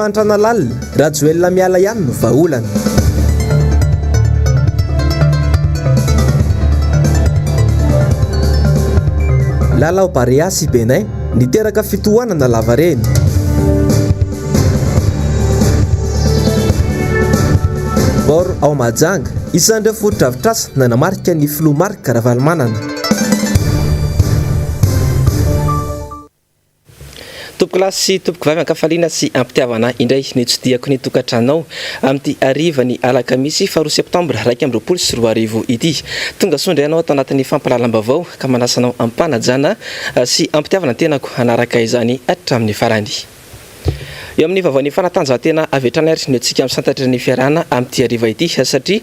Ivantrana lalina raha Joel miala ihany no vaolana. Lalao Bariasy Benin niteraka fitohanana lava reny. Bor ao Majanga isan'ireo foto-drafitrasa nanamarika ny filoha-marika Ravalomanana. Tompoklasy tompokivavy ankafaliana sy ampitiavana indray nitsotiako ny tokantranao amin'ity arivany alakamisy faharoa septambra 2024 ity. Tonga sondra ianao atao anatin'ny fampalalam-baovao ka manasanao ampanajana sy ampitiavana tenako hanaraka izany hatramin'ny farany. Eo amin'ny vaovao fanatanjahantena avy hatrany ary netsika amin'ny santatra ny fiarana amin'ity hariva ity satria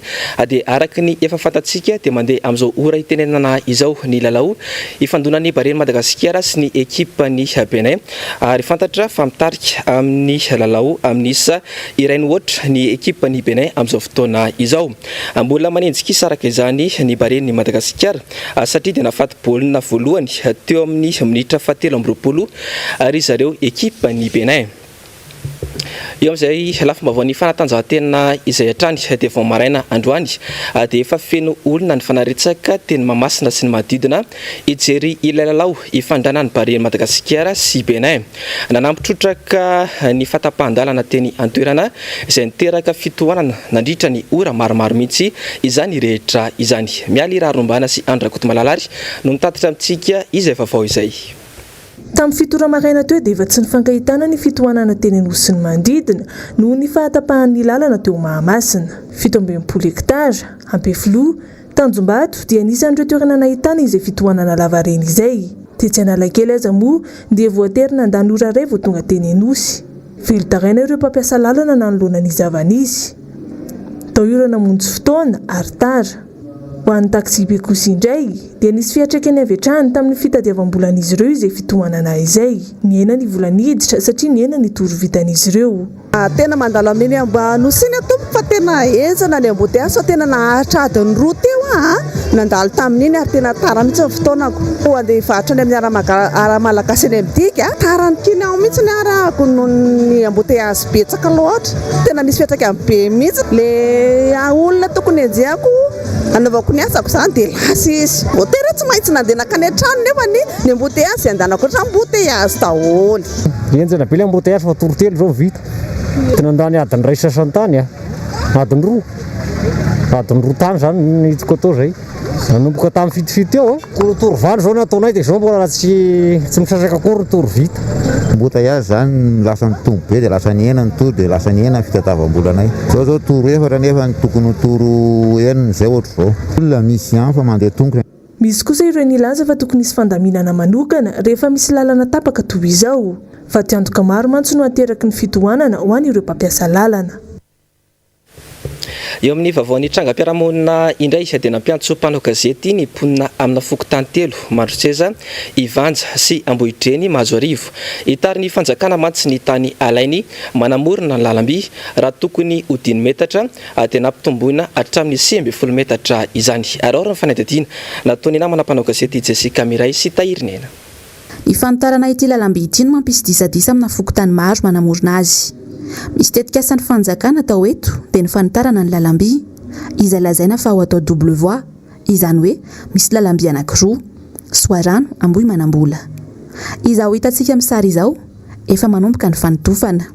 dia araka ny efa fantatsika dia mandeha amin'izao ora itenenana izao ny lalao ifandonan'ny bareny Madagasikara sy ny ekipa ny Benin ary fantatra fa mitarika amin'ny lalao amin'ny isa iray ny ohatra ny ekipa ny Benin amin'izao fotoana izao. Mbola manenjika saraka izany ny bareny Madagasikara satria dia nafaty baolina voalohany teo amin'ny minitra 7 ary zareo ekipa ny Benin. Eo amin'izay lafim-baovao fanatanjahantena izay hatrany dia vao maraina androany dia efa feno olona ny fanaritsaka teny Mahamasina sy ny Madidina ijery ilay lalao ifandranan'ny bareny Madagasikara sy Benin. Nanampitrotraka ny fatapahan-dalana teny antoerana izay niteraka fitohanana nandritra ny ora maromaro mihitsy izany rehetra izany. Miala irarombana sy Andrakoto Malalary no nitatitra amintsika izay vaovao izay. Tamin'ny fitora maraina teo dia efa tsy nifankahitana ny fitohanana teny Anosy sy ny Manodidina noho ny fahatapahan'ny lalana teo Mahamasina. 17 hektara, Ampefiloha, Tanjombato dia anisan'ireo toerana nahitana izay fitohanana lavareny izay. Tetsy Analakely aza moa dia voatery nandany ora iray vao tonga teny Anosy. Velon-taraina ireo mpampiasa lalana nanoloana ny zavanizy. Tao io namonjy fotoana ary tara. Ho an'ny taxi be kosa indray dia nisy fiantraikany avy hatrany tamin'ny fitadiavam-bolan'izy ireo izay fitohanana izay. Ny ena ny volaniditra satria ny ena ny toro vitan'izy ireo. Tena mandalo amin'ny Anosy iny tompo fa tena ezana ny embouteillage tena naharitra adiny roa teo nandalo tamin'iny ary tena tara mihitsy ny fotoanako. Ho andeha hivarotra ny amin'ny ara-malagasy eny amidika tara ny kiny ao mihitsy ny arako noho ny embouteillage betsaka loatra. Tena nisy fiantraikany be mihitsy. Le olona tokony enjehako anaovako ny asako izany dia lasa izy. Voatery tsy maintsy nandeha nakany an-trano nefa ny embouteillage andanako ohatran'ny embouteillage daholo. Enjana be le embouteillage fa torotelo izao vita. Tena andany adiny iray sasantany adiny roa tany zany nitsiko atao zay. Nanomboka tamin'ny fitifity eo toro valo zao nataonay dia zao mbola tsy misasaka akory toro vita. Embouteillage zany lasa mitombo be dia lasa ny ena ny toro dia lasa ny ena ny fitadiavam-bolanay. Zao toro efatra nefa ny tokony toro enina zay ohatry zao. Olona misy ihany fa mandeha tongotra. Misy kosa ireo nilaza fa tokony hisy fandaminana manokana rehefa misy lalana tapaka toy izao. Fa tiantoka maro mantsy no ateraky ny fitohanana ho an'ireo mpampiasa lalana. Eo amin'ny vaovaon'ny trangam-piarahamonina indray dia nampiantso mpanao gazety ny mponina amina fokotany telo Mandrotseza, Ivanja sy Ambohidrany Mahazoarivo. Hitary ny fanjakana mantsy ny tany alainy manamorona ny lalam-by raha tokony ho 10 metatra dia nampitomboina hatramin'ny 20 metatra izany. Ary ny fanadihadiana nataony namana mpanao gazety Jessica Miray sy Tahirnena. Ifantarana ity lalam-by ity no mampisy disadisa amina fokotany maro manamorona azy. Misy tetikasan'ny fanjakana atao eto dia ny fanitarana ny lalam-by izay lazaina fa ho atao double voie, izany hoe misy lalam-by anankiroa, Soarano Ambohy Manambola. Izao hitantsika amin'ny sary izao efa manomboka ny fanitofana.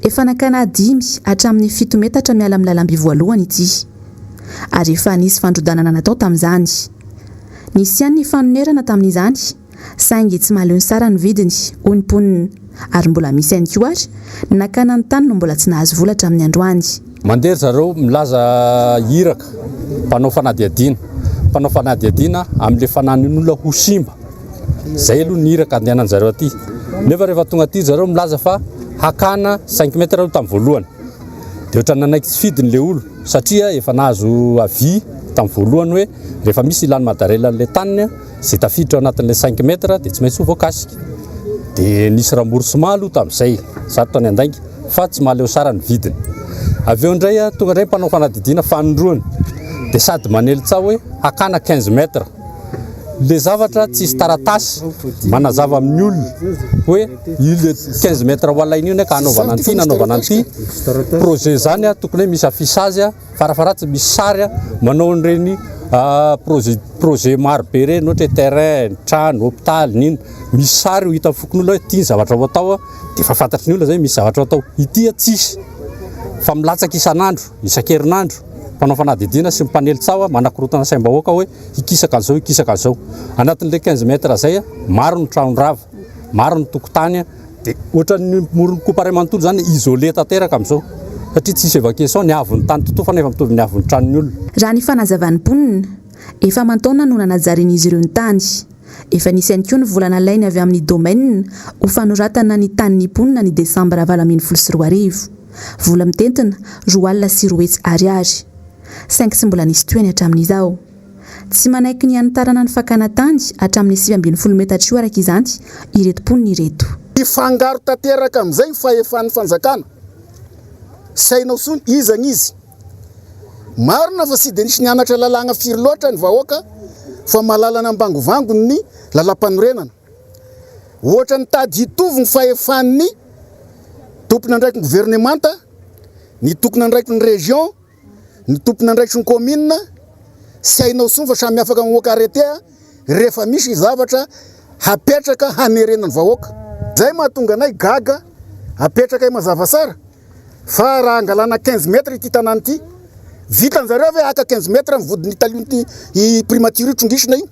Efa nakana 5 hatramin'ny 7 metatra miala amin'ny lalam-by voalohany ity. Ary efa nisy fandrodanana natao tamin'izany. Nisy ihany ny fanonerana tamin'izany saingy tsy mahaleo ny sara ny vidiny hoy ny mponina. Ary mbola misy ihany koa ary nakana ny tany no mbola tsy nahazo volatra amin'ny androany. Mandeha zareo milaza hiraka mpanao fanadihadiana amin'ilay fananin'olona ho simba. Zay aloha ny hiraka andehanan zareo aty. Nefa rehefa tonga aty zareo milaza fa hakana 5 metra tamin'ny voalohany. Dia ohatran'ny nanaiky tsy fidiny le olo satria efa nahazo avi tamin'ny voalohany hoe rehefa misy ilany madarelan'ilay taniny zay tafiditra anatin'ilay 5 metra dia tsy maintsy ho voakasika. Dia nisy remboursement aloha tamin'izay sarotra ny andaingy fa tsy mahaleo sara ny vidiny. Avy eo indray tonga indray mpanao fanadihadiana fanondroany dia sady manelitsao hoe hakana 15 metra le zavatra tsisy taratasy manazava amin'ny olona hoe ile 15 mètres hoalainy io ka anaovana an'ity nanaovana an'ity projet zany tokony hoe misy afisage farafaratsy misy sary manao an'ireny projet maro be reny ohatra terrain trano hôpital niny misy sary ho hita fokon'olona hoe tia zavatra ho atao dia efa fantatry ny olona zay misy zavatra ho atao ity tsisy fa milatsaka isan'andro isan-kerinandro mpanao fanadidina sy mpanely tsawa manakorotana saim-bahoaka hoe ikisaka an'izao anatin'le 15 mètres zay maro ny trano-drava maro ny tokotany dia ohatra ny morony coupe manontolo zany isolé tanteraka amin'izao satria tsisy évacuation ny avon'ny tany totoa fa nefa mitovy ny avon'ny tranon'ny olona raha ny fanazavany mponina efa mantaona no nanajarin'izy ireo ny tany efa nisy ihany koa ny volana lainy avy amin'ny domaine ho fanoratana ny tanin'ny mponina ny desambra 2024 vola mitentina roa alina sy roa hetsy ariary 5 sy mbola nisy toeny hatramin'izao tsy manaiky ny anotarana ny fakana tany hatramin'ny 7.20 metatra io araka izany ireto mponina ireto ifangaro tanteraka amin'izay fahefan'ny fanjakana sainao sony izany izy marina fa sy dia nisy nianatra lalàna firy loatra ny vahoaka fa malalana ambangovango ny lalam-panorenana ohatra ny tady hitovy ny fahefan'ny tompona andraiky ny gouvernemanta ny tokona andraiky ny région ny tompona andraiky ny commune sy hainao sony fa samy afaka mamoaka arrêté rehefa misy zavatra hapetraka hanerenany vahoaka zay mahatonga anay gaga hapetraka ay mazava sara fa raha angalana 15 mètres ity tanàny ity vitan'zareo ve aka 15 mètres mivodiny talionty i primature trongisina io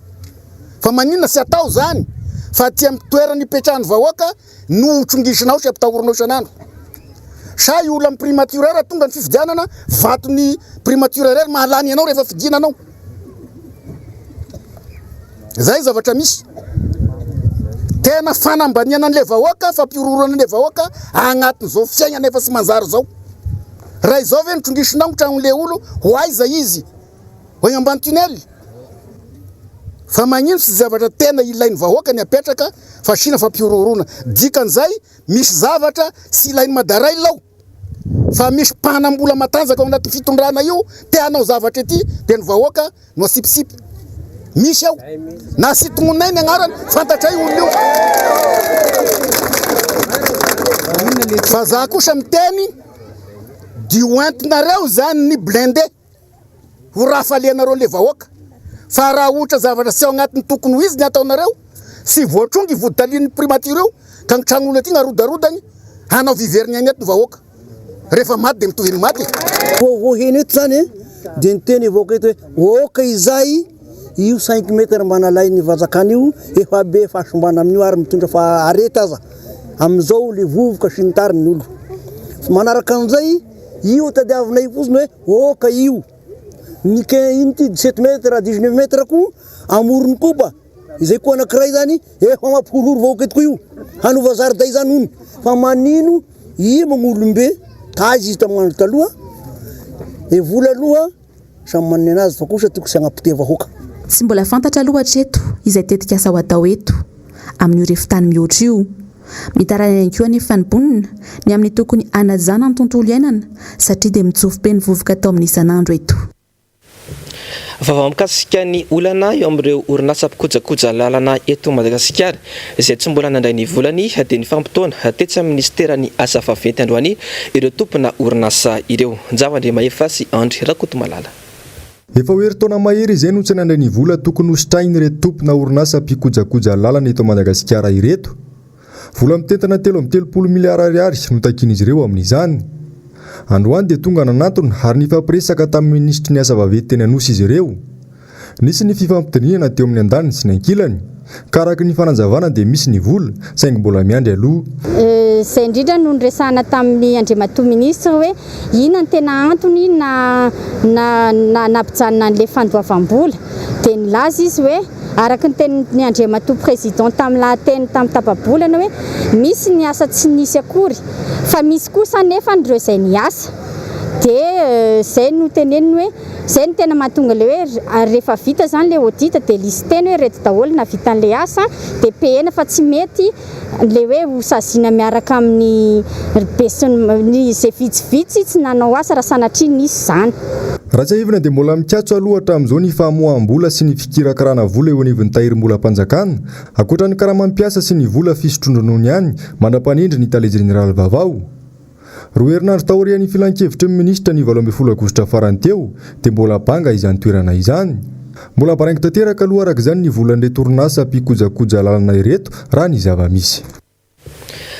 fa maninona sy atao zany fa ty amin'ny toerany ipetrahany vahoaka no trongisinao sy ampitahorinao isan'andro sa io olona amin'ny primature tonga ny fifidianana vatony primature mahalany ianao rehefa fidinanao zay zavatra misy tena fanambaniana an'le vahoaka fampiororana an'le vahoaka agnatin'izao fiainana efa sy manjary zao raha izao ve nitrongisinao tranon'le olo ho aiza izy ho ambany tunnel fa magnino sy zavatra tena ilain'ny vahoaka ny apetraka fa sina fampiororona dikan'izay misy zavatra sy ilain'ny madaray lao fa misy mpanambola matanjaka ao anatin'ny fitondrana io te hanao zavatra ety dia ny vahoaka no asipisipy misy ao na sitongonay ny agnarany fantatray olona io fa za kosa miteny dioentinareo zany ny blindé ho rafalianareo le vahoaka fa raha ohatra zavatra sy ao agnatin'ny tokony ho izy ny ataonareo sy voatrongy voditalian'ny primature io ka ny tranon'olona ty narodarodany hanao viveriny any eto ny vahoaka rehefa maty dia mitovy ny maty voheny eto zany dia niteny vahoaka eto hoe oka izay io 5 mètres manalainy vanjakany io efa be fahasombana amin'io ary mitondra fa arety aza amin'izao le vovoka sy ny tariny olo manaraka an'izay io tadiavinay fosiny hoe oka io ny iny ty 17 mètres 19 mètres koa amorony koba izay koa anankiray zany efa mampihororo vahoaka eto koa io hanova zariday zany ono fa manino i magn'olombe tazy izy tamin'andro taloha e vola aloha samy manana anazy fa kosa tokony sy agnampite vahoaka tsy mbola fantatra aloha hatreto izay tetika asa ho atao eto amin'ny refitany mihoatra io mitarana ihany koa anefa ny mponina ny amin'ny tokony anajana ny tontolo iainana satria dia mitsofi be ny vovoka atao amin'ny isan'andro eto vaovao mikasika ny olana eo amin'ireo orinasa mpikojakoja lalana eto Madagasikara izay tsy mbola nandray ny volany dia ny fampitoana tetsy amin'ny ministerany asa vaventy androany ireo tompona orinasa ireo njavandre maefa sy Andry Rakotomalala efa oeritaona mahery izay no tsy nandray ny vola tokony hostrainy ireto tompona orinasa mpikojakoja lalana eto Madagasikara ireto vola mitentana 3.30 miliara ariary no takin'izy ireo amin'izany androany dia tonga nanantona ary nifampiresaka tamin'ny ministry ny asa vaventy teny Anosy izy ireo nisy ny fifampitoninana teo amin'ny andaniny sy ny ankilany ka araka ny fananjavana dia misy ny vola saingy mbola miandry aloha izay indrindra no niresahana tamin'ny andriamatoa ministra hoe inona ny tena antony nampijanona an'ilay fandoavam-bola dia nilaza izy hoe araka ny tenin'ny andriamatoa président tamin'ny lahateny tamin'ny tapabolana hoe misy ny asa tsy nisy akory fa misy kosa nefa nireo izay niasa dia izay no teneniny hoe izay no tena mahatonga le hoe rehefa vita zany le audit dia listeny hoe reto daholo na vita an'ilay asa dia pehena fa tsy mety le hoe hosazina miaraka amin'ny besony izay vitsivitsy tsy nanao asa raha sanatria nisy zany Ratsaivana dia mbola mikatso aloha hatramin'izao ny famoaham-bola sy ny fikirakarana vola eo anivon'ny tahirim-bola-panjakana ankoatra ny karaha-mampiasa sy ny vola fisotrondronoany ihany mandrapanindry ny talezy jeneraly Vaovao. Roa herinandro taorian'ny filan-kevitry ny minisitra ny 17 aogositra farany teo dia mbola banga izany toerana izany. Mbola baraingo tanteraka aloha araka izany ny volan'ilay torinasa mpikojakoja lalana ireto raha ny zava-misy.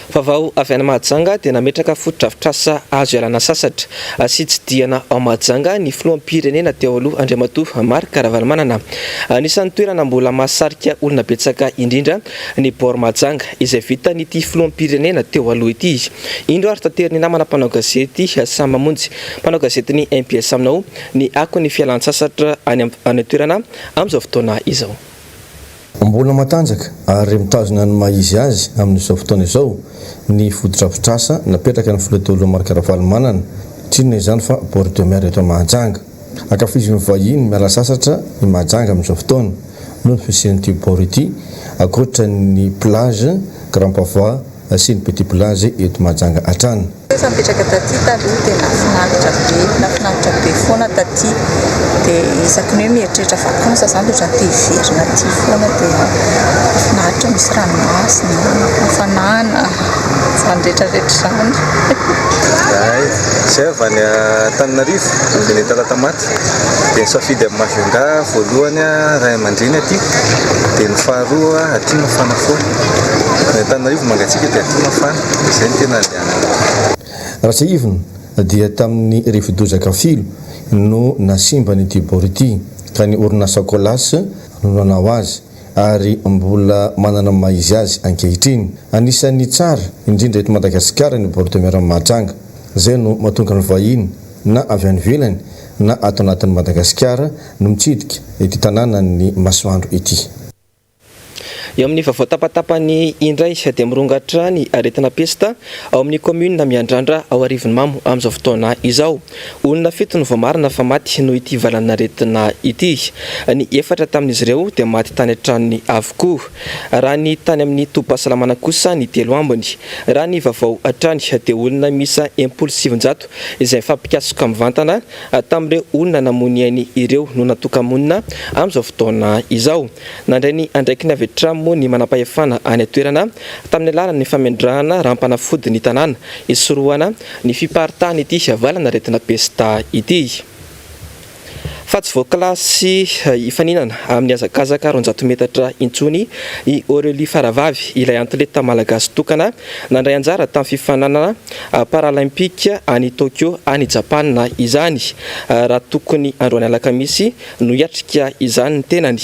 Vaovao avy any Mahajanga dia nametraka fotodrafitrasa azo ialana sasatra sy tsy diana ao Mahajanga ny filoham-pirenena teo aloha Andriamatoa Marc Ravalomanana. Anisan'ny toerana mbola mahasarika olona betsaka indrindra ny bor Mahajanga izay vita nyity filoham-pirenena teo aloha ity. Indro ary tanteriny namana mpanao gazety samy mamonjy mpanao gazety ny MBS aminao ny ako ny fialan-tsasatra any toerana amin'izao fotoana izao. Mbola matanjaka ary mitazona ny maizy azy amin'izao fotoana izao ny fotodrafitrasa napetraka ny filoha Marc Ravalomanana tsinona izany fa port de mer eto Mahajanga. Akafizin'ny vahiny miala sasatra ny Mahajanga amin'izao fotoana noho ny fisian'ity port ity ankoatra ny plage Grand Pavois sy ny petit plage eto Mahajanga hatrany. Mipetraka taty taloha dia nafinaritra be foana taty dia isaky ny hoe mieritreritra vakansa izany dia ohatran'ny te-hiverina aty foana dia nafinaritra misy ranomasina, hafanana, izany rehetrarehetra izany. Izay avy any Antananarivo dia ny talata maty dia nisafidy amin'ny Majunga voalohany Ray aman-dreny aty dia ny faharoa aty mafana foana. Ny Antananarivo mangatsiaka dia aty mafana, izay ny tena andehanana. Ratsaivina dia tamin'ny rivodozaka filo no nasimba nyity bor ity ka ny orinasa Colas no nanao azy ary mbola manana maizy azy ankehitriny. Anisan'ny tsara indrindra eto Madagasikara ny bor de mer Mahajanga. Izay no mahatonga ny vahiny na avy any ivelany na ato anatin'ny Madagasikara no mitsidika ity tanàna ny masoandro ity. Eo amin'ny vaovao tapatapany indray dia mirongatra ny aretina pesta ao amin'ny commune Miandrandra ao Arivon'ny Mamo amin'izao fotoana izao. Olona 7 no voamarina fa maty noho ity valana aretina ity. Ny 4 tamin'izy ireo dia maty tany an-tranony avokoa. Raha ny tany amin'ny tobim-pahasalamana kosa ny 3 ambiny. Raha ny vaovao hatrany dia olona misa 700 izay fampikasoka mivantana tamin'ireo olona namoniany ireo no natoka-monina amin'izao fotoana izao. Nandray ny andraikiny avy hatramo ny manam-pahefana any atoerana tamin'ny alalan'ny famendrahana rampanafody ny tanàna isorohana ny fiparitahana ity valana aretina pesta ity. Fa tsy voakilasy ifaninana amin'ny hazakazaka 200 metatra intsony i Aurélie Faravavy ilay atleta malagasy tokana nandray anjara tamin'ny fifananana paralympique any Tokyo any Japana izany. Raha tokony androany alakamisy no hiatrika izany ny tenany.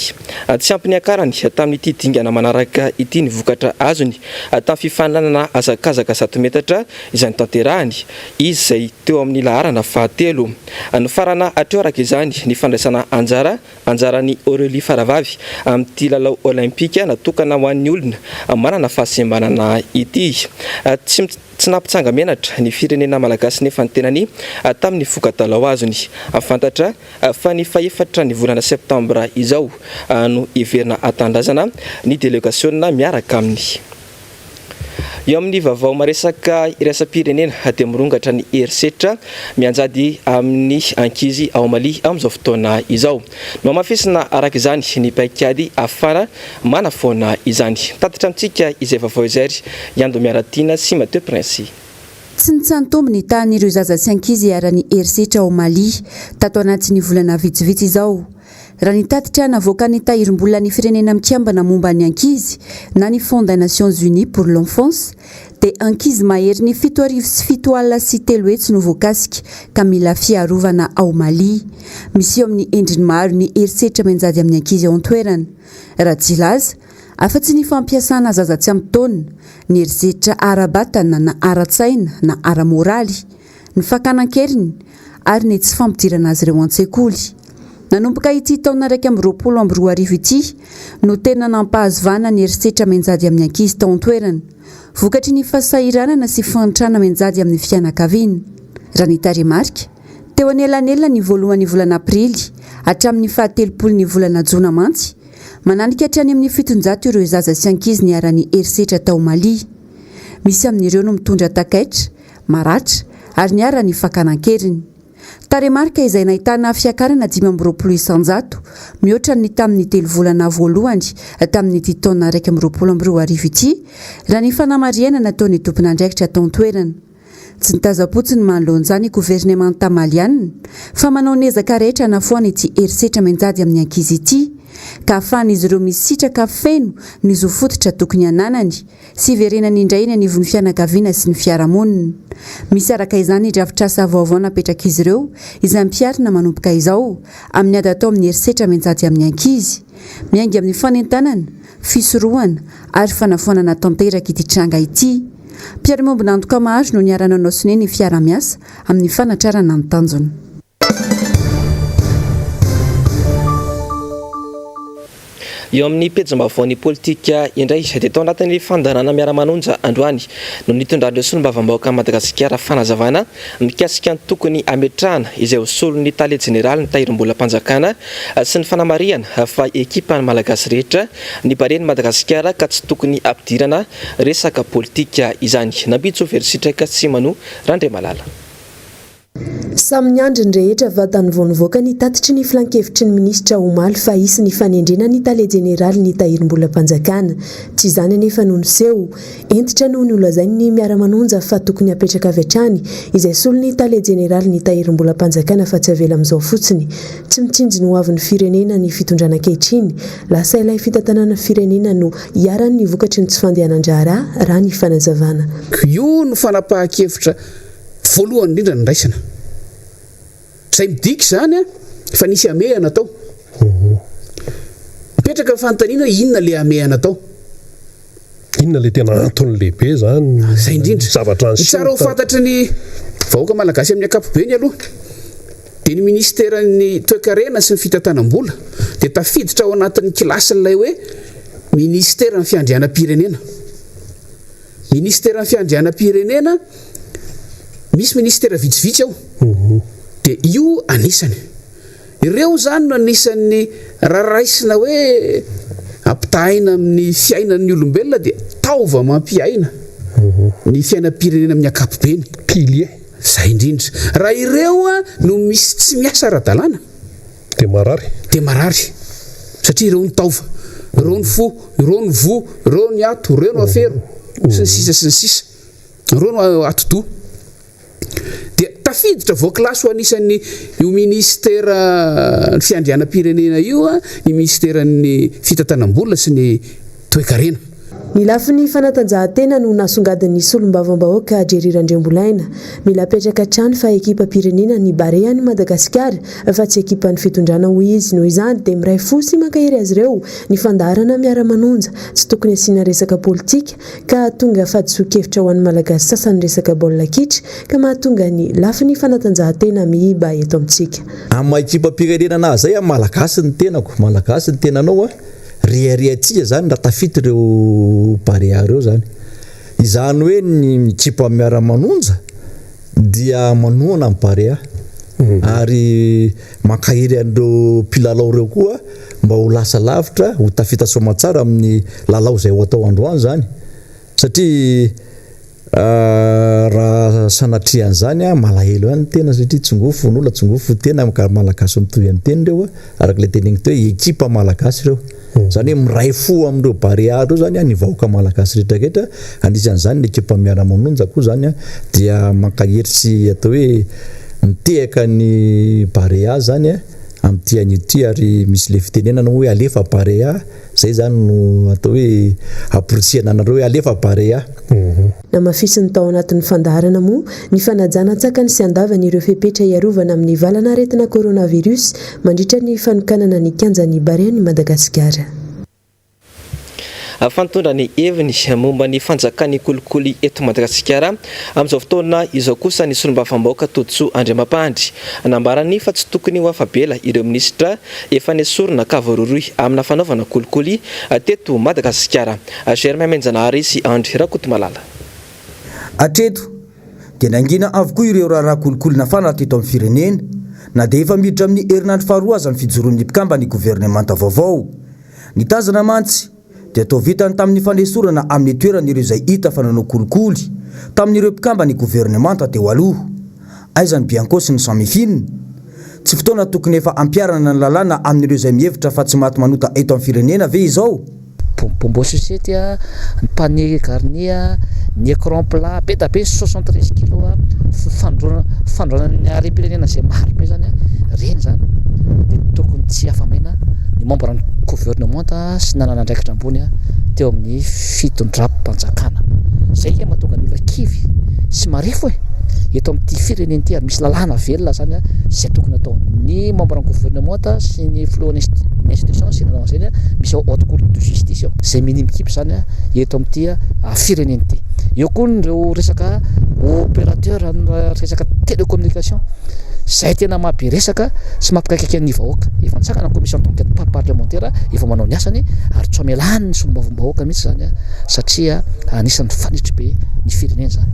Tsy ampy ny akarany tamin'ity dingana manaraka ity ny vokatra azony tamin'ny fifananana hazakazaka 100 metatra izany tanterahany izy izay teo amin'ny laharana fahatelo. Ny farana atreo araka izany ny fandraisana anjarany Aurélie Faravavy amin'ity lalao olimpika natokana ho an'ny olona manana fahasembanana ity. Tsy nampitsanga menatra ny firenena malagasy nefa ny tenany tamin'ny voka-dalao azony. Afantatra fa ny faefatra ny volana Septambra izao no iverina atandrazana ny délégationna miaraka aminy. Eo amin'ny vaovao maresaka iraisam-pirenena dia mirongatra ny herisetra mianjady amin'ny ankizy ao Mali amin'izao fotoana izao. No mafisina araka izany ny paikady afara manafoana izany. Tatitra amintsika izay vaovao izay Yando Miaratina sy Mateo Prince. Tsy nitsantomby ny tahan'ireo zaza sy ankizy hiara-ny herisetra ao Mali tato anatin'ny volana vitsivitsy izao. Raha ny tatitra navoaka ny tahirim-bola ny firenena mikambana momba ny ankizy na ny Fonds des Nations Unies pour l'enfance dia ankizy mahery ny 7,7 alina sy 3 hetsy no voakasika ka mila fiarovana ao Mali. Misy eo amin'ny endriny maro ny herisetra manjady amin'ny ankizy ao an-toerana. Raha tsy laza afa-tsy ny fampiasana zaza tsy ampy taona ny herisetra ara-batana na ara-tsaina na ara-moraly ny fakanan-keriny ary ny tsy fampidirana azy ireo an-tsekoly. Nanomboka ity taona 2022 ity no tena nampahazovana ny herisetra manjady amin'ny ankizy tao an-toerana vokatry ny fahasahiranana sy fantrana manjady amin'ny fianakaviana. Raha ny taremarika teo anelanela ny voalohan'ny volana aprily hatramin'ny 17 volana jona mantsy mananika hatrany amin'ny 700 ireo zaza sy ankizy ny ara-ny herisetra tao Mali. Misy amin'ireo no mitondra takaitra, maratra ary ny ara-ny fakanan-keriny. taremarika izay nahitana fiakarana 520 isanjato mihoatra ny tamin'ny 3 volana voalohany tamin'ny ity taona 120 ity raha ny fanamariana nataony tompona andraikitra taontoerana. Tsy nitazapotsy ny manoloan'izany gouvernemanta malianina fa manao nezaka rehetra nafoana ity herisetra menjady amin'ny ankizy ity ka ahafahan'izy ireo misitraka feno ny zo fototra tokony ananany sy verenany indraina ny vony fianakaviana sy ny fiaramonina. Misy araka izany drafitrasa vaovao napetraka izy ireo izay mpiarina manomboka izao amin'ny ady atao amin'ny herisetra menjady amin'ny ankizy miaingy amin'ny fanentanana, fisorohana ary fanafoanana tanteraka ity tranga ity. Piarimomby nandoka mahazo no niarana anao sine ny fiara-miasa amin'ny fanatrarana ny tanjona. Eo amin'ny pejam-baovao politika indray dia tao anatin'ny fandarana miara-manonja androany no nitondrandreo solombavam-bahoaka Madagasikara fanazavana mikasika ny tokony ametrahana izay hosolon'ny tale jeneraly ny tahirim-bolam-panjakana sy ny fanamariana fa ekipa ny malagasy rehetra ny bareny Madagasikara ka tsy tokony ampidirana resaka politika izany. Nambitsoversitraka sy mano randre malala. Samy ny andriny rehetra vatany voanivoaka ny tatitry ny filankevitry ny ministra Omaly fa isy ny fanendrena ny tale jeneraly ny tahirim-bolam-panjakana. Tsy izany anefa noho seho entitra noho ny olazainy ny miara-manonja fa tokony apetraka avy hatrany izay solo ny tale jeneraly ny tahirim-bolam-panjakana fa tsy avela amin'izao fotsiny. Tsy mitsinjo ny hoavin'ny firenena ny fitondrana ankehitriny, lasa ilay fitantanana firenena no hiarany ny vokatry ny tsy fandehanan-draharaha raha ny fanazavana. Io no fanapahan-kevitra voalohany indrindra ny raisana. Zay midiky zany fa nisy amehana tao. Mipetraka fanontaniana inona le amehana tao? Inona le tena antony lehibe zany? Zay indrindra zavatra ny tsara ho fantatry ny vahoaka malagasy amin'ny ankapobeny aloha dia ny ministeran'ny toe-karena sy ny fitantanam-bola dia tafiditra ao anatin'ny kilasin'ilay hoe ministera ny fiandrianam-pirenena. Ministera ny fiandrianam-pirenena misy ministera vitsivitsy ao. Dia io anisany. Ireo zany no anisan'ny raraisina hoe ampitahina amin'ny fiainan'ny olombelona dia taova mampiaina ny fiainam-pirenena amin'ny ankapobeny. Pilier. Zay indrindra. Raha ireo no misy tsy miasa ara-dalàna dia marary. Dia marary. Satria ireo ny taova, ireo ny fo, ireo ny vo, ireo ny ato, ireo no afero, sy ny sisa. Ireo no atodo. Dia tafiditra voakilasy ho anisan'ny io ministera ny fiandrianam-pirenena io ny ministeran'ny fitantanam-bola sy ny toe-karena. Ny lafin'ny fanatanjahantena no nasongadin'ny solombavam-bahoaka Jerirandrembolaina. Mila apetraka hatrany fa ekipa pirenena ny Barea ny Madagasikara fa tsy ekipa ny fitondrana ho izy. Noho izany dia miray fo sy mankahery azy ireo ny fandaharana miara-manonja tsy tokony asiana resaka politika ka tonga fahadiso-kevitra ho an'ny malagasy sasany resaka baolina kitra ka mahatonga ny lafin'ny fanatanjahantena mihiba eto amintsika. Amin'ny ekipa pirenena na zay malagasy ny tenako, malagasy ny tenanao riatia zany raha tafity ireo Barea ireo zany. Izany hoe ny ekipa miara-manonja dia manohana amin'ny Barea ary mankahery an'ireo mpilalao ireo koa mba ho lasa lavitra ho tafita soamatsara amin'ny lalao izay ho atao androany zany. Satria raha sanatrian'izany malahelo ihany tena satria tsongofo n'olona tsongofo tena malagasy mitohy an'ny teny ireo arak'ilay teneniny teo ekipa malagasy ireo. Zany hoe miray fo amin'ireo Barea ireo zany ny vahoaka malagasy rehetrarehetra anisan'izany ny ekipa miara-manonja koa zany dia mankahery sy atao hoe mitehaka ny Barea zany amin'ity an'ity ary misy le fitenenana hoe alefa Barea. Zay zany no atao hoe aporisiana anareo hoe alefa Barea. Namafisiny tao anatin'ny fandaharana moa ny fanajana tsakany sy andavany ireo fepetra iarovana amin'ny valana aretina coronavirus mandritra ny fanokanana ny kianjan'ny Barea ny Madagasikara. Fantondra ny heviny momba ny fanjakan'ny kolikoly eto Madagasikara amin'izao fotoana izao kosa ny solombavam-bahoaka Toditsoa Andriamampandry nambarany fa tsy tokony ho afabela ireo ministra efa nesorina ka voaroroy amina fanaovana kolikoly teto Madagasikara. Germain Menjanahary sy Andry Rakoto Malala. Atreto dia nangina avokoa ireo raharaha kolikoly nafana teto amin'ny firenena na dia efa miditra amin'ny herinandro faharoa aza ny fijoron'ny mpikamba ny gouvernemanta vaovao. Ny tazana mantsy dia atao vitany tamin'ny fandesorana amin'ny toeran'ireo izay hita fa nanao kolikoly tamin'ireo mpikamba ny gouvernemanta teo aloha. aizany bianco sy ny samifine tsy fotoana tokony efa ampiarana ny lalàna amin'ireo izay mihevitra fa tsy maty manota eto amin'ny firenena ve izao Pombo société ny panier garnier ny écran plat be da be 73 kg fandroana arem-pirenena zay maro be zany reny zany de tokony tsy afamaina ny membre ny gouvernement sy nanana andraikitra ambony teo amin'ny fitondram-panjakana zay ke mahatonga ny olona kivy sy marefo eto amin'ity firenena ity ary misy lalàna velona zany zay tokony atao ny membre ny gouvernement sy ny flot institution sy nanao zany misy haute cour de justice zay minimikipy zany eto amin'ity firenena ity eo koa nireo resaka opérateur resaka télécommunication zay tena mahabe resaka sy mampikaikaika ny vahoaka efa nitsakana commission d'enquête parlementaire efa manao ny asany ary tsy amelany ny sombavombahoaka mihitsy zany satria anisan'ny fanitry be ny firenena zany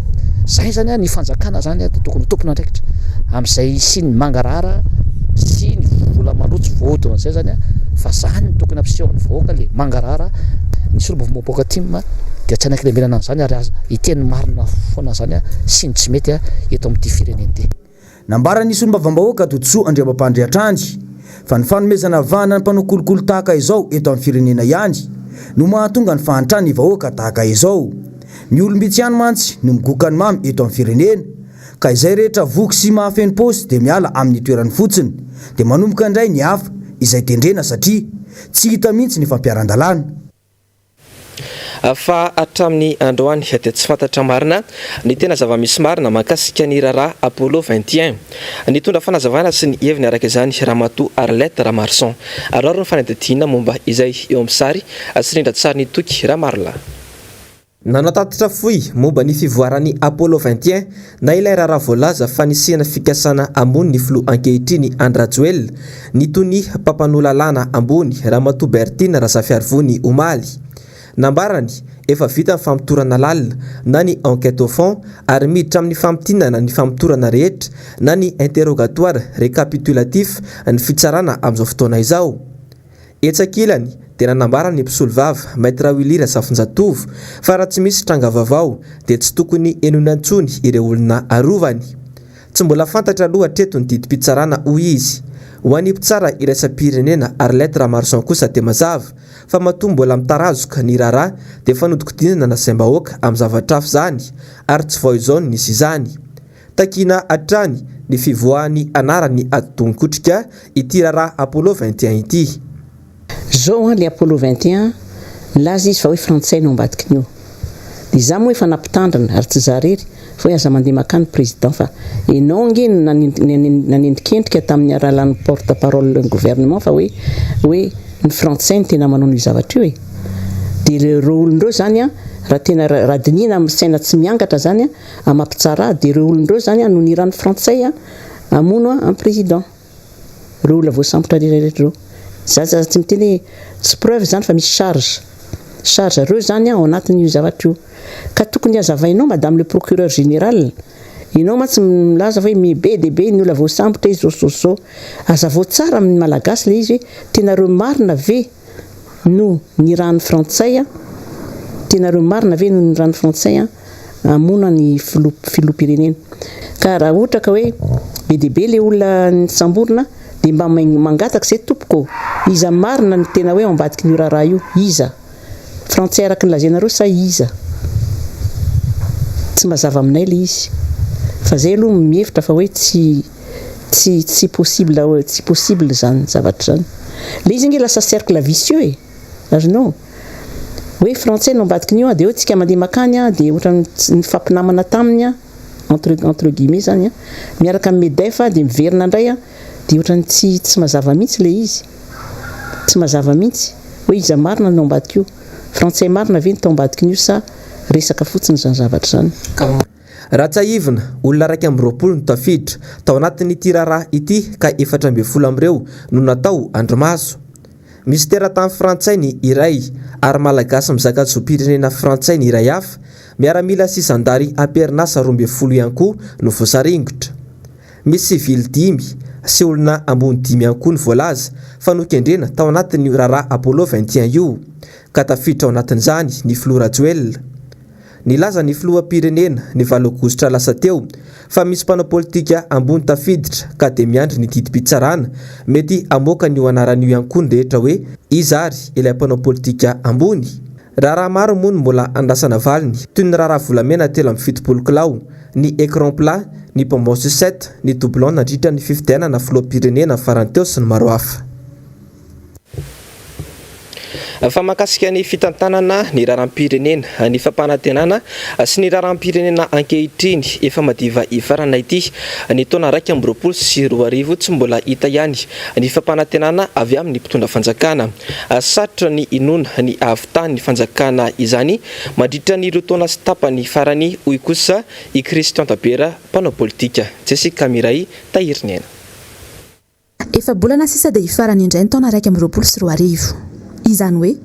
zay zany ny fanjakana zany tokony tompona andraikitra amin'izay sy ny mangarara sy ny vola malotsy voto zay zany fa zany tokony ampiseho amin'ny vahoaka le mangarara ny sombavombahoaka tim dia tsy anaiky lemenana an'izany ary iteny marina foana zany sy ny tsy mety eto amin'ity firenena ity nambara ny sombavombahoaka Totsoa Andriamapandriatrandry fa ny fanomezana vahana ny mpanao kolokolo tahaka izao eto amin'ny firenena ihany no mahatonga ny fahantrany ny vahoaka tahaka izao ny olombitsy ihany mantsy no migokany mamy eto amin'ny firenena ka izay rehetra voky sy mahafeno paosy dia miala amin'ny toerany fotsiny dia manomboka indray ny hafa izay tendrena satria tsy hita mihitsy ny fampiaran-dalàna fa hatramin'ny androany dia tsy fantatra marina ny tena zava-misy marina mahakasika ny raharaha Apollo 21 nitondra fanazavana sy ny heviny araka izany Ramatoa Arlette Ramarson ary ny fanadidina momba izay eo amin'ny sary sy rindra-tsary ny toky Ramarla nanatatitra foy momba ny fivoaran'ny Apollo 21 na ilay raharaha voalaza fa nisihana fikasana ambony ny filo ankehitriny Andrajoel ny tony mpampanolalana ambony Ramatoa Bertine Razafiarivony Omaly nambarany efa vita ny fampitorana lalina na ny enquête au fond ary miditra amin'ny fampitinana ny fampitorana rehetra na ny interrogatoire récapitulatif ny fitsarana amin'izao fotoana izao etsakilany dia nanambara ny mpisolo vava Maître Willy Safonjatovo fa raha tsy misy tranga vaovao dia tsy tokony enoina antsony ireo olona arovany tsy mbola fantatra aloha hatreto ny didim-pitsarana hoy izy ho an'ny mpitsara iraisam-pirenena Arlette Ramarson kosa dia mazava fa matoa mbola mitarazoka ny raharaha dia fanodiko-dinana na saim-bahoaka amin'ny zavatrafo zany ary tsy vao izao nisy izany takina hatrany ny fivoahan'ny anarany atodongokotrika ity raharaha Apollo 21 ity zao le Apollo 21 laza izy fa hoe frantsay no ambadika nio dia za moa efa nampitandrina ary tsy zarery fa hoe aza mandeha makany président fa enao nge nanendrikendrika tamin'ny aralan'ny porte parole gouvernement fa hoe ny frantsay ny tena manao ny zavatra io dia ireo olondreo zany raha tena raha dinina amin'ny saina tsy miangatra zany amampitsara dia ireo olondreo zany no niran'ny frantsay amono amin'ny président ireo olona voasambotra rehetrarehetra ireo za tsy miteny tsy preuve zany fa misy charge ireo zany ao anatin'io zavatra io ka tokony hazavainao madame le procureur général ianao ma tsy milaza hoe be dia be ny olona voasambotra izy zao azavao tsara amin'ny malagasy le izy hoe tenareo marina ve no niran'ny frantsay tenareo marina ve no niran'ny frantsay amona ny filoham-pirenena ka raha ohatra ka hoe be dia be le olona nisamborina dia mba mangataka izay tompoko iza marina ny tena hoe ambadiky ny raharaha io iza frantsay araka ny lazenareo sa iza tsy mazava aminay le izy fa zay aloha mihevitra fa hoe tsy possible zany zavatra zany le izy nge lasa cercle vicieux azonao hoe frantsay no ambadiky nio dia hoe tsika mandeha makany dia ohatra ny fampinamana taminy entre guillemets zany miaraka amin'ny medef dia miverina indray dia ohatrany tsy mazava mihitsy le izy tsy mazava mihitsy hoe iza marina no ambadiky io frantsay marina ve ny tao ambadiky nio sa resaka fotsiny zany zavatra zany raha tsaivina olona raiky amin'ny roapolo no tafiditra tao anatin'ity raharaha ity ka 14 amin'ireo no natao andromaso misy teratany frantsay ny iray ary malagasy mizaka tso-pirenena frantsay ny iray hafa miaramila sy zandary amperinasa 12 ihany koa no voasaringotra misy civil 10 sy olona ambony 10 ihany koa ny voalaza fa nokendrena tao anatin'ny raharaha Apollo 21 io ka tafiditra ao anatin'izany ny Flora Joel Nilaza ny filoham-pirenena ny 8 Aogositra lasa teo fa misy mpanao politika ambony tafiditra ka dia miandry ny didim-pitsarana mety amoaka ny anaran'io ihany koa ny rehetra hoe iza ary ilay mpanao politika ambony. Raha maro moa mbola andrasana valiny toy ny raharaha volamena 7 kilao, ny écran plat, ny pombos 7, ny doublon nandritra ny fifidianana filoham-pirenena farany teo sy ny maro hafa. Fa makasika ny fitantanana ny raharam-pirenena ny fampanantenana sy ny raharam-pirenena ankehitriny efa madiva ifarana ity ny taona 2024 tsy mbola hita ihany ny fampanantenana avy amin'ny mpitondra fanjakana. Satrotra ny inona ny ahavitany ny fanjakana izany mandritra ny ireo taona sy tapany farany hoy kosa i Christian Tabera mpanao politika. Jessica Miray tahirinena. Efa bolana sisa dia ifarany indray ny taona 2024. Izany hoe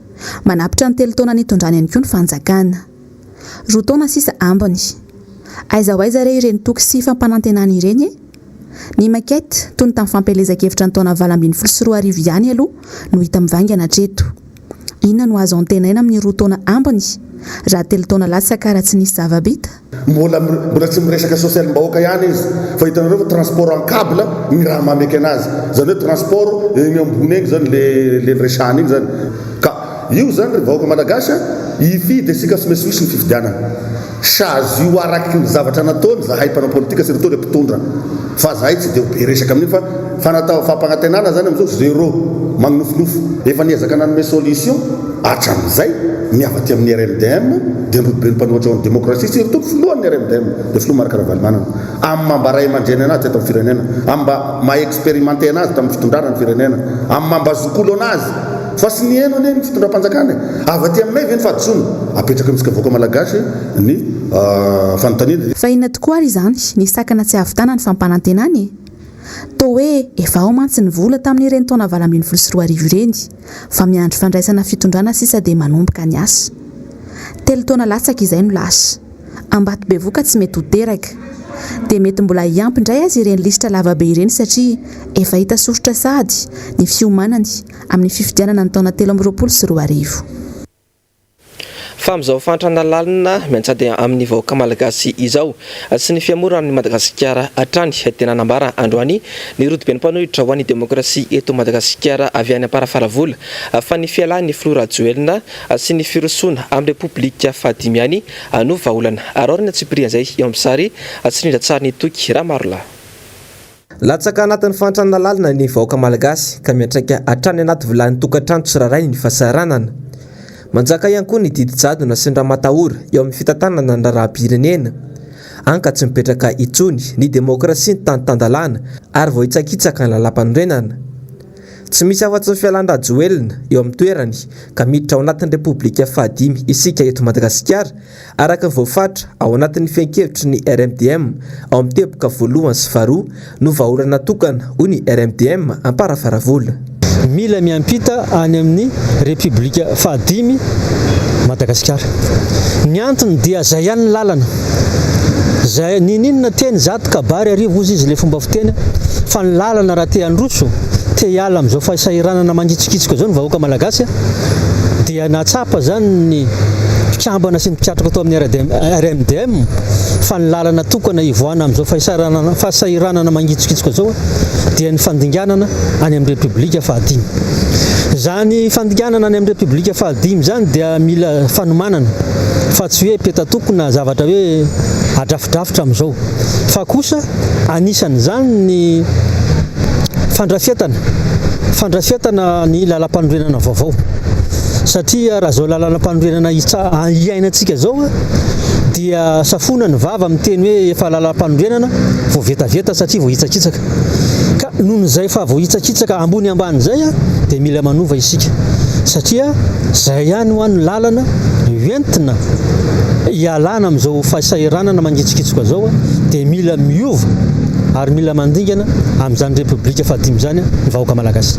manapitra ny 3 taona nitondrany ihany koa ny fanjakana. 2 taona sisa ambany. Aiza ho aiza re ireny toky sy fampanantenana ireny ny makety toy ny tamin'ny fampelezakevitra ny taona 2024 ihany aloha no hita mivangana hatreto. Inona no azo antenaina amin'ny 2 taona ambany raha 3 taona latsaka raha tsy nisy zava-bita? Mbola tsy miresaka social-mbahoaka ihany izy fa hitanareo fa transport en câble ny raha mameky anazy zany hoe transport eny ambony eny zany le resahana iny zany ka io zany vahoaka malagasy ifidy asika sy maintsy misy ny fifidianana sazy io araky ny zavatra nataony zahay mpanao politika sy natao le mpitondra fa zahay tsy dia be resaka amin'iny fa fanatao fampanantenana zany am'izao zéro magnofinofo efa niezaka nanome solution hatramin'izay niavaty amin'ny RMDM dia nyrobe ny mpanohatra ny démocratie sy irtoko filohan'ny RMDM dia filoha maraka ravalimanana amin'ny mambaray aman-dreny anazy eto amin'ny firenena amba maha-expérimenté anazy tamin'ny fitondrana ny firenena amin'ny mambazokolo anazy fa sy ny eno ane ny fitondram-panjakana avaty aminay ve ny fahadisono apetraka amintsika vahoaka malagasy ny fanontaniana. Fa inona tokoa ary izany ny sakana tsy ahavitana ny fampanantenany toa hoe efa ao mantsy ny vola tamin'ireny taona 2024 ireny fa miandry fandraisana fitondrana sisa dia manomboka ny asa. 3 taona latsaka izay no lasa ambato be voka tsy mety ho teraka dia mety mbola hiampy indray azy ireny lisitra lavabe ireny satria efa hita soritra sady ny fiomanany amin'ny fifidianana ny taona 2024. Fa amin'izao fantrana lalina miantsady amin'ny vahoaka malagasy izao sy ny fiamorana ny Madagasikara hatrany tena nambara androany ny rodoben'ny mpanohitra ho an'ny demokrasia eto Madagasikara avy any am-parafaravola fa ny fialan'ny Flora Joelna sy ny firosoana amin'ny Repoblika Fadimy any no vahaolana arorina Tsiprian izay eo amin'ny sary sy nindra tsara ny toky raha marola. Latsaka anatin'ny fantrana lalina ny vahoaka malagasy ka miantraika hatrany anaty vilany tokantrano tsirairay ny fahasaranana. Manjaka ihany koa ny didijadona sy ny raha matahora eo amin'ny fitantanana ny raharam-pirenena. Anka tsy mipetraka itsony ny demokrasia ny tany-tandalana ary vao hitsakitsaka ny lalam-panorenana. Tsy misy afa-tsy ny fialan-dra Joelna eo amin'ny toerany ka miditra ao anatin'ny Repoblika Fadimy isika eto Madagasikara araka ny voafatra ao anatin'ny fenkevitry ny RMDM ao amin'ny teboka voalohany sy faharoa no vahaolana tokana hoy ny RMDM am-parafaravola. Mila miampita any amin'ny Repoblika Fadimy Madagasikara. Ny antony dia zay ihany ny lalana. Zay ninona teny zato kabary arivo ozy izy le fomba fiteny fa ny lalana raha te handroso te hiala amin'izao fahasahiranana mangitsikitsika zao ny vahoaka malagasy dia natsapa zany ny mpikambana sy ny mpiatraka atao amin'ny RMDM fa ny lalana tokana ivoana amin'izao fahasahiranana mangitsikitsika zao dia ny fandinganana any amin'ny Repoblika Fadimy. Zany fandinganana any amin'ny Repoblika Fadimy zany dia mila fanomanana fa tsy hoe petatoko na zavatra hoe adrafidrafitra amin'izao fa kosa anisany zany ny fandrafiatana ny lalam-panorenana vaovao satria raha zao lalam-panorenana iainantsika zao dia safona ny vava amin'ny teny hoe efa lalam-panorenana vao vetaveta satria vao hitsakitsaka ka noho izay fa vao hitsakitsaka ambony ambany zay dia mila manova isika satria zay ihany ho an'ny lalana entina hialana amin'izao fahasahiranana mangitsikitsika zao dia mila miova ary mila mandingana amin'izany Repoblika Fadimy zany ny vahoaka malagasy.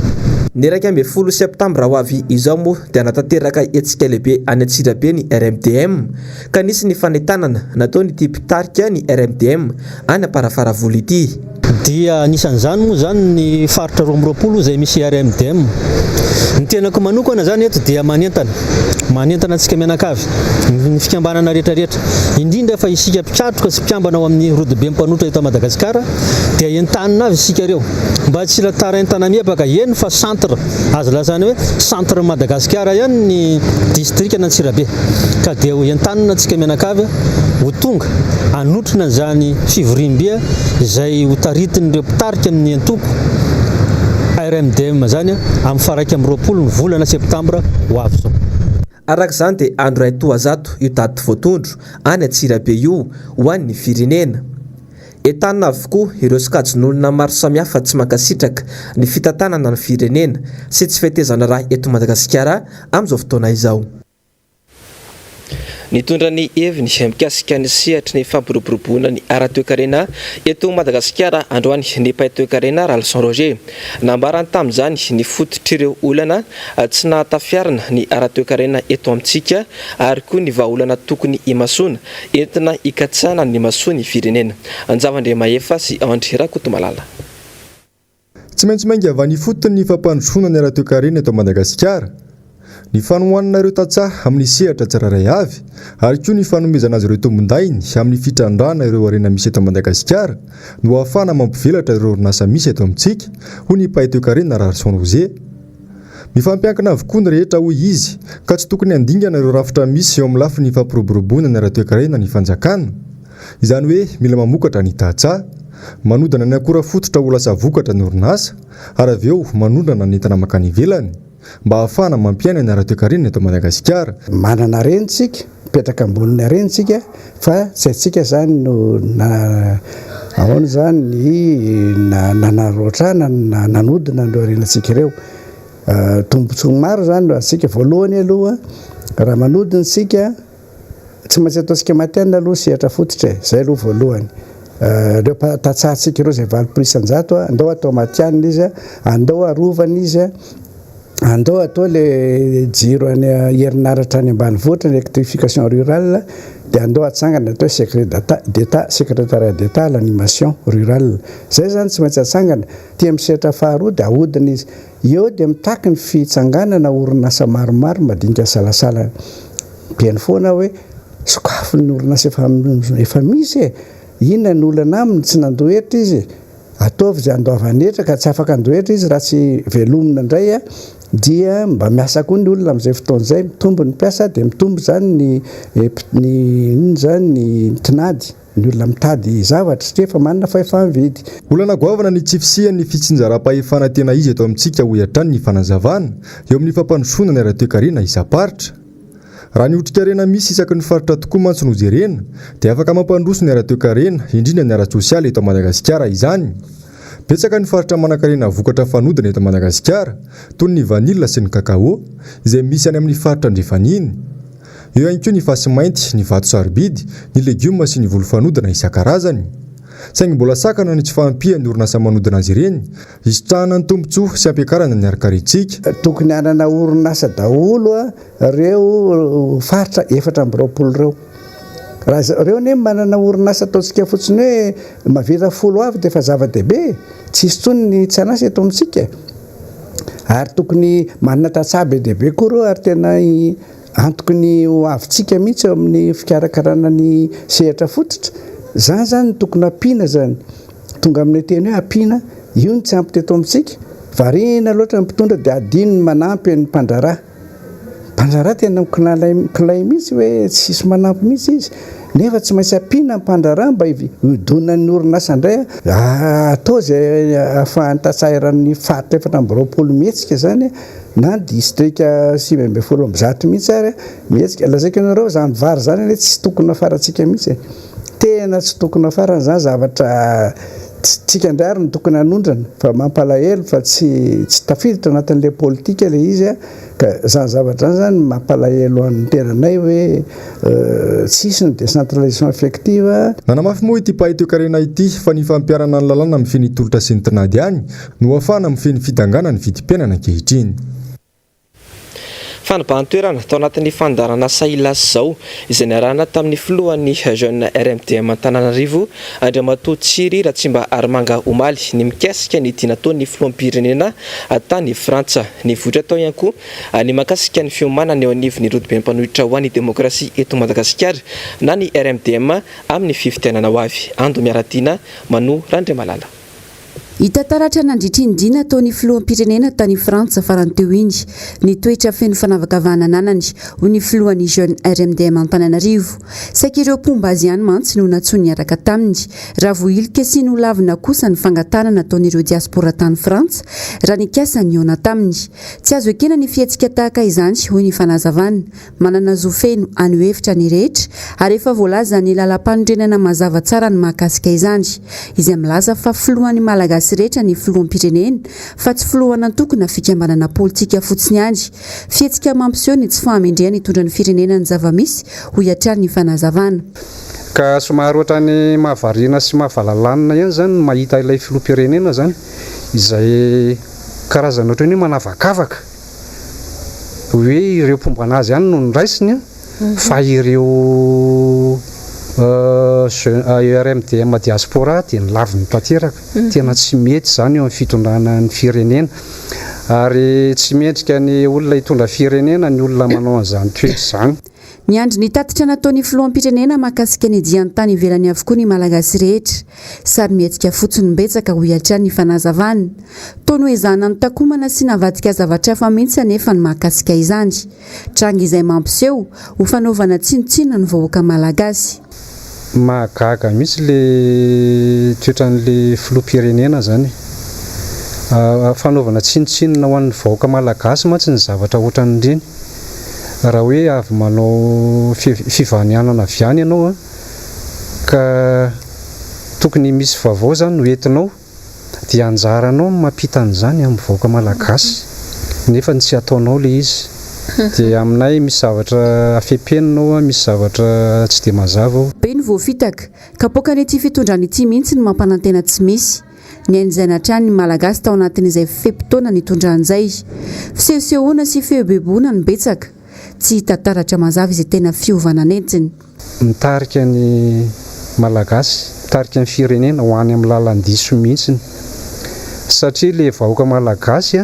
Ny 12 Septambra ho avy izao moa dia natateraka etsika lehibe any Antsirabe ny RMDM ka nisy ny fanentanana nataony ity mpitarika ny RMDM any Amparafaravoly ity. Dia anisan'izany moa zany ny faritra 20 izay misy RMDM. Ny tenako manokana zany eto dia manentana antsika mianakavy ny fikambanana rehetrarehetra, indrindra fa isika mpitratroka sy mpiambana ao amin'ny rodibe mpanotra eto Madagasikara dia entanina avy isika reo mba tsy latara entana miebaka eny fa centre azo lazany hoe centre Madagasikara ihany ny district Antsirabe ka dia ho entanina antsika mianakavy ho tonga anotrina zany fivoriam-bia izay ho taritin'ireo mpitarika amin'ny antoko RMDM zany amin'ny faraiky amin'ny 20 ny volana Septambra ho avy zao. Arak'izany dia andro ray toazato io daty voatondro any Antsirabe io ho an'ny firenena. Entanina avokoa ireo sokajin'olona maro samihafa tsy mankasitraka ny fitantanana ny firenena sy tsy fitaizana raha eto Madagasikara amin'izao fotoana izao. Nitondra ny heviny mikasika ny sehatra ny fampiroboroboana ny ara-toekarena eto Madagasikara androany ny mpaitoekarena Ralson Roger nambarany tamin'izany ny fototr'ireo olana tsy nahatafiarana ny ara-toekarena eto amintsika ary koa ny vahaolana tokony imasona entina ikatsana ny masoa ny firenena. Anjavandre Mahefa sy Andry Rakotomalala. Tsy maintsy maingava ny fotony ny fampandrosoana ny ara-toekarena eto Madagasikara. Ny fanohanana ireo tantsaha amin'ny sehatra tsiraray avy ary koa ny fanomezana azy ireo tombondainy amin'ny fitrandrana ireo arena misy eto Madagasikara no ahafahana mampivelatra ireo orinasa misy eto amintsika ho ny mpaitoekarena Ralson Roger. Mifampiankina avokoa ny rehetra hoy izy ka tsy tokony handingana ireo rafitra misy eo amin'ny lafiny fampiroboroboana ny ara-toekarena ny fanjakana. Izany hoe mila mamokatra ny tantsaha, manodana ny akora fototra ho lasa vokatra ny orinasa ary avy eo manondrana ny entana makany ivelany mba ahafahana mampiaina ny ara-toekarena eto Madagasikara. Manana renitsika, mipetraka amboniny renitsika fa tsy atsika zany no ahoana zany ny nanarotrana nanodina no arenantsika ireo. Tombontsoa maro zany no atsika voalohany aloha raha manodina sika tsy maintsy ataontsika matianina aloha sehatra fototra zay aloha voalohany. Reo tantsahantsika ireo zay 20% andao atao matianina izy, andao arovana izy, andao atao le jiro any herinaratra any ambanivohitra ny électrification rurale dia andao atsangana atao secrétariat d'état à l'animation rurale. Zay zany tsy maintsy atsangana tia misehatra faharoa dia ahodina izy. Eo dia mitaky ny fitsanganana orinasa maromaro madinika salasala mpiainy foana hoe sokafin'ny orinasa efa misy inona ny olana aminy tsy nandohetra izy ataovy izay andoavan'etra ka tsy afaka andohetra izy raha tsy velomina indray dia mba miasa koa ny olona amin'izay fotoana izay mitombo ny mpiasa dia mitombo zany ny tinady ny olona mitady zavatra satria efa manana fahefa-mividy. Olana goavana ny tsifisihan'ny fitsinjaram-pahefana tena izy eto amintsika ho iatrany ny fanazavana eo amin'ny fampandrosoana ny ara-toekarena isa-paritra. Raha ny otrikarena misy isaky ny faritra tokoa mantsy no jerena dia afaka mampandroso ny ara-toekarena indrindra ny ara-tsosialy eto Madagasikara izany. Betsaka ny faritra manan-karena vokatra fanodina eto Madagasikara toy ny vanila sy ny kakao izay misy any amin'ny faritra Andrefaniny. Eo ihany koa ny fasy mainty, ny vato sarobidy, ny legioma sy ny volo fanodina isan-karazany. Saingy mbola sakana ny tsy fahampian'ny orinasa manodina azy ireny, isitrahana ny tombotsoa sy ampiakarana ny arakarintsika. Tokony hanana orinasa daholo reo faritra 420 reo. Raha reo ne manana orinasa ataontsika fotsiny hoe mavita 10 avy dia efa zava-dehibe, tsisy tsony ny tsy anasa eto amintsika. Ary tokony manana tantsaha be dehibe koa reo ary tena antokony ho avintsika mihitsy eo amin'ny fikarakarana ny sehatra fototra. Zany tokony ampiana zany. Tonga amin'ny teny hoe ampiana, io ny tsy ampy teto amintsika. Variana loatra ny mpitondra dia adino ny manampy ny mpandraraha. Mpandraraha tena kilay mihitsy hoe tsisy manampy mihitsy izy. Nefa tsy maintsy ampiana ny mpandraraha mba hidonana ny orinasa indray atao izay ahafahany tantsahiran'ny faritra 420 mihetsika zany na district 5 Mbs mihitsy ary mihetsika. Lazaiko ianareo zany vary zany hoe tsy tokony afarantsika mihitsy. Tena tsy tokony afarana zany zavatra tsika ndrary ny tokony anondrana fa mampalahelo fa tsy tafiditra anatin'la politika le izy ka zany zavatra zany mampalahelo an'ny tenanay hoe tsisy ny décentralisation effective. Nanamafy moa ity pahay toe-karena ity fa ny fampiarana ny lalàna amin'ny feny tolotra sy ny tinady any no ahafahana amin'ny feny fitangana ny vidim-piainana ankehitriny. Fanapahan-toerana tao anatin'ny fandarana Sailas zao izay niarahana tamin'ny filohan'ny jeune RMDM Antananarivo Andriamatoa Tsiry Ratsimba Armanga Omaly ny mikasika ny tia nataon'ny filoham-pirenena tany Frantsa. Ny votra tao ihany koa ny makasika ny fiomanana eo anivon'ny rodobe mpanohitra ho an'ny demokrasia eto Madagasikara na ny RMDM amin'ny fifitianana ho avy. Ando miaratiana Mano Randriamalala. Hita taratra nandritrindrina ataon'ny filoham-pirenena tany Frantsa farany teo iny ny toetra feno fanavakavahana ananany ho ny filohan'ny jeune RMDM Antananarivo. Saika ireo pomba azy ihany mantsy no natsoa niaraka taminy raha voilika sy no lavina kosa ny fangatanana ataon'ireo diaspora tany Frantsa raha nikasa ny ona taminy. Tsy azo ekena ny fihetsika tahaka izany hoy ny fanazavana manana zo feno any hevitra ny rehetra ary efa voalaza ny lalam-panorenana mazava tsara ny mahakasika izany izay milaza fa filohan'ny malagasy rehetra ny filoham-pirenena fa tsy filohana tokona fikambanana politika fotsiny ihany. Fihetsika mampiseho ny tsy fahamendrehana hitondra ny firenena ny zava-misy ho hiatrany ny fanazavana. Ka somary ohatrany mahavariana sy mahavalalana ihany zany mahita ilay filoham-pirenena zany izay karazana ohatrany hoe manavakavaka hoe ireo pombanazy ihany no niraisiny fa ireo RMDM diaspora dia nilaviny tanteraka tena tsy mety zany eo amin'ny fitondrana ny firenena ary tsy mendrika ny olona hitondra firenena ny olona manao an'izany toetra zany. Ny andro ny tatitra nataon'ny filoham-pirenena mahakasika ny diany tany ivelany avokoa ny malagasy rehetra sary mihetsika fotsiny betsaka ho hiatrany ny fanazavana toy ny ezahana ny takomana sy navadika zavatra hafa mihitsy anefa ny mahakasika izany. Tranga izay mampiseho ho fanaovana tsinotsinona ny vahoaka malagasy. Mahagaga mihitsy le toetran'le filoham-pirenena zany fanaovana tsinotsinona ho an'ny vahoaka malagasy mantsy ny zavatra ohatran'ireny raha hoe avy manao fivanianana avy any ianao ka tokony misy vaovao zany no entinao dia anjaranao mampita an'izany amin'ny vahoaka malagasy nefa tsy ataonao le izy. Dia aminay misy zavatra afepenanao misy zavatra tsy dia mazava ao. Be ny voafitaka ka pokany ity fitondrany ity mihitsy ny mampanantena tsy misy ny ain'izay natrany ny malagasy tao anatin'izay fepotona ny tondran'izay fisehosehoana sy fehobeboana ny betsaka tsy hita taratra mazava izay tena fiovana nentiny. Mitarika ny malagasy mitarika ny firenena ho any amin'ny lalan-diso mihitsy satria le vahoaka malagasy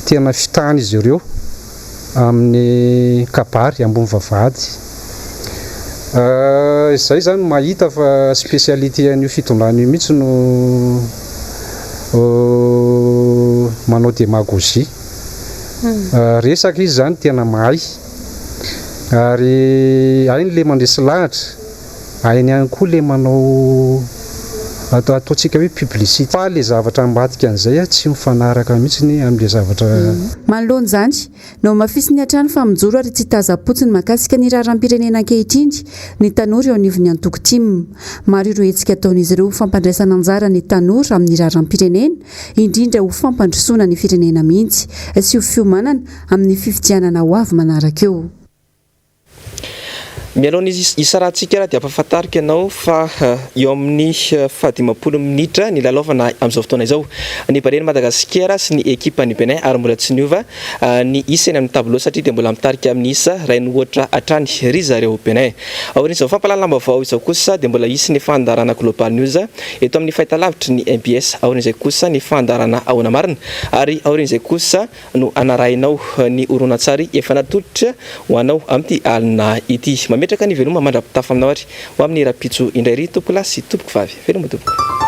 tena fitahana izy ireo amin'ny kabary ambony vavahady. Izay zany mahita fa spécialité an'io fitondrana io mihitsy no manao démagogie. Resaka izy zany tena mahay ary hainy le mandresy lahatra hainy ihany koa le manao ataontsika hoe publicité fa le zavatra ambadika an'izay tsy mifanaraka mihitsy amin'le zavatra. Manoloana zany no mafisy ny hatrany fa mijoro ary tsy taza-potsiny mahakasika ny raharam-pirenena ankehitriny ny tanora eo anivon'ny antoko tim. Maro ireo hetsika ataon'izy ireo fampandraisana anjara ny tanora amin'ny raharam-pirenena indrindra ho fampandrosoana ny firenena mihitsy sy ho fiomanana amin'ny fifidianana ho avy manaraka eo. Mialohan'ny isarahantsika raha dia ampahafantarika ianao fa eo amin'ny 10 minitra ny lalaovana amin'izao fotoana izao ny Baleine Madagasikara sy ny ekipa ny Benin ary mbola tsy niova ny isany amin'ny tableau satria dia mbola mitarika amin'ny isa ray ny ohatra hatrany ry zareo Benin. Aorin'izao fampalalana vaovao izao kosa dia mbola isy ny fandarana Global News eto amin'ny fahitalavitra ny MBS. Aorin'izay kosa ny fandarana Ahona Marina ary aorin'izay kosa no anarahinao ny horonan-tsary efa natolotra ho anao amin'ity alina ity. Metraka ny veloma mandrapitafa aminao ary ho amin'ny rapitso indray ry tompoko lahy sy tompoko vavy. Veloma tompoko.